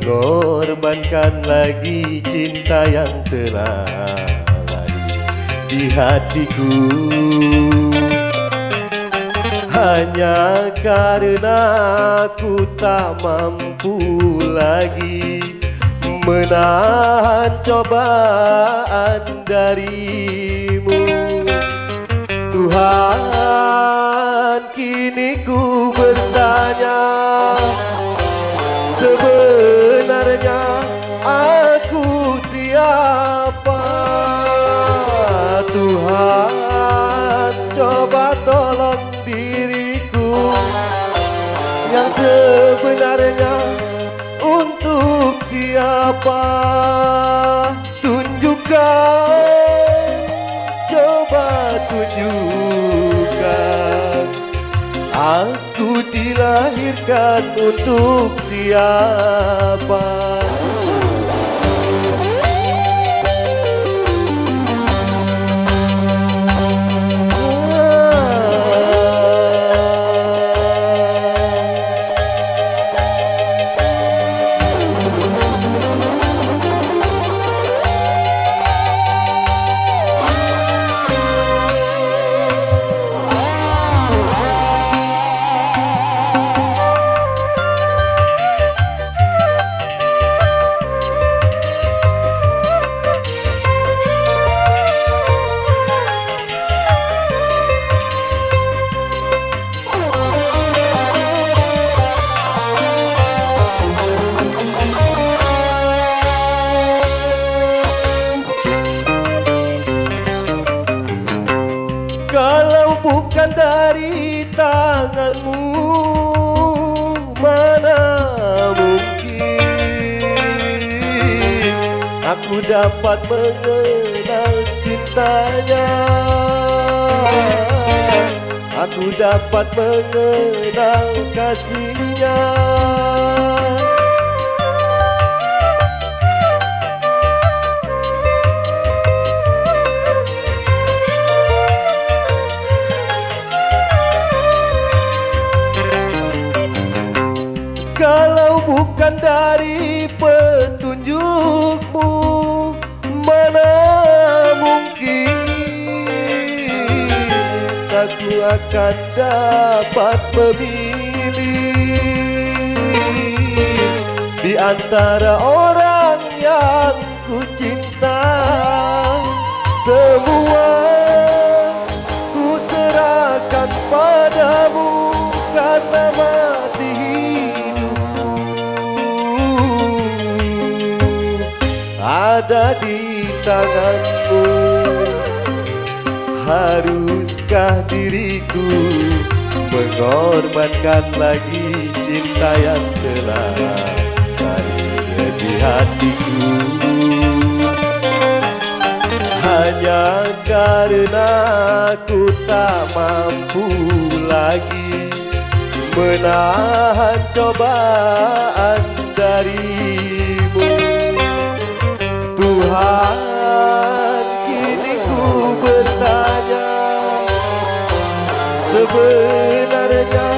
mengorbankan lagi cinta yang telah lalu di hatiku. Hanya karena aku tak mampu lagi menahan cobaan darimu. Tuhan, kini ku bertanya, sebenarnya aku siapa? Tuhan, coba tolong diriku yang sebenarnya untuk siapa? Tunjukkan, coba tunjukkan, aku dilahirkan untuk siapa? Kalau bukan dari tanganmu, mana mungkin aku dapat mengenal cintanya, aku dapat mengenal kasihnya. Kalau bukan dari petunjukmu, mana mungkin aku akan dapat memilih di antara orang yang ku cinta. Semua ku serahkan padamu karena mati ada di tanganmu. Haruskah diriku mengorbankan lagi cinta yang telah ada di hatiku? Hanya karena aku tak mampu lagi menahan cobaan darimu. Tuhan, kini ku bertanya, sebenarnya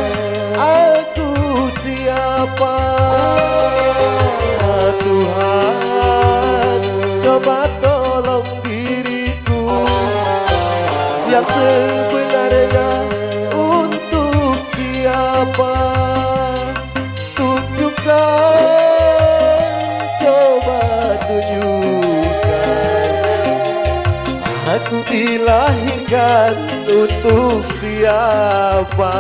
aku siapa? Tuhan, coba tolong diriku yang sebenarnya untuk siapa? Tunjukkan, coba tunjukkan, aku dilahirkan untuk siapa?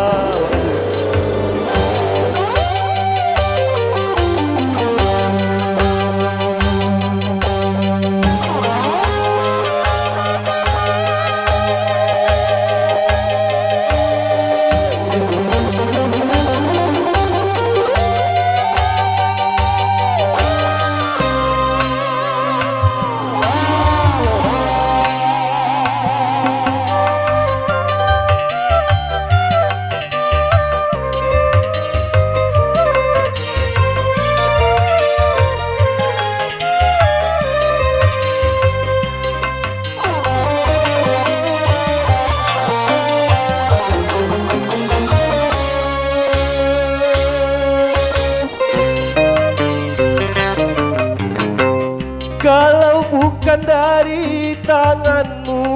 Kalau bukan dari tanganmu,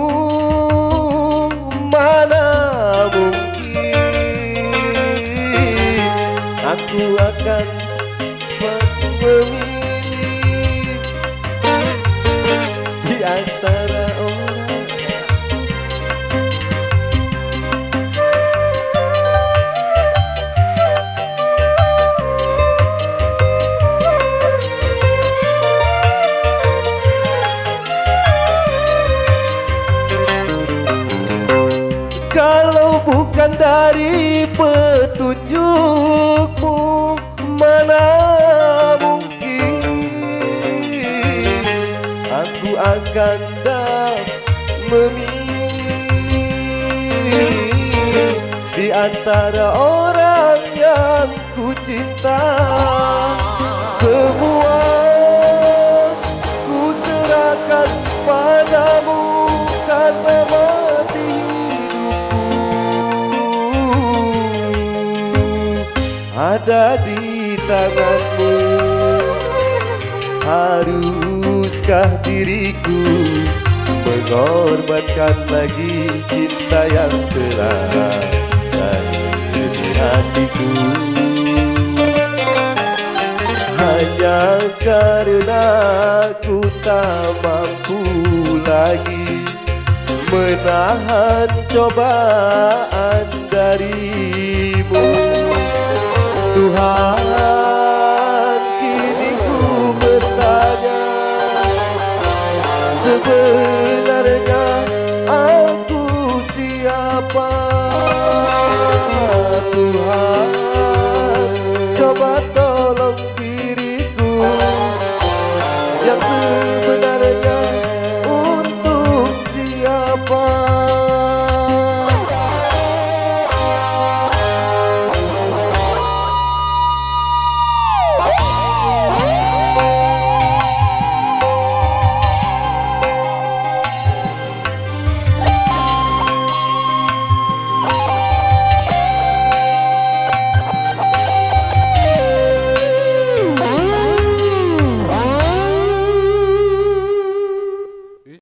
mana mungkin aku akan memilih di antara orang. Kalau bukan dari petunjukmu, mana mungkin aku akan memilih di antara orang yang ku cinta. Semua ku serahkan padamu karena mati ada di tanganmu. Haruskah diriku mengorbankan lagi cinta yang telah ada di hatiku, hanya karena ku tak mampu lagi menahan cobaan darimu. Tuhan, kini ku bertanya, sebenarnya aku siapa? Tuhan, coba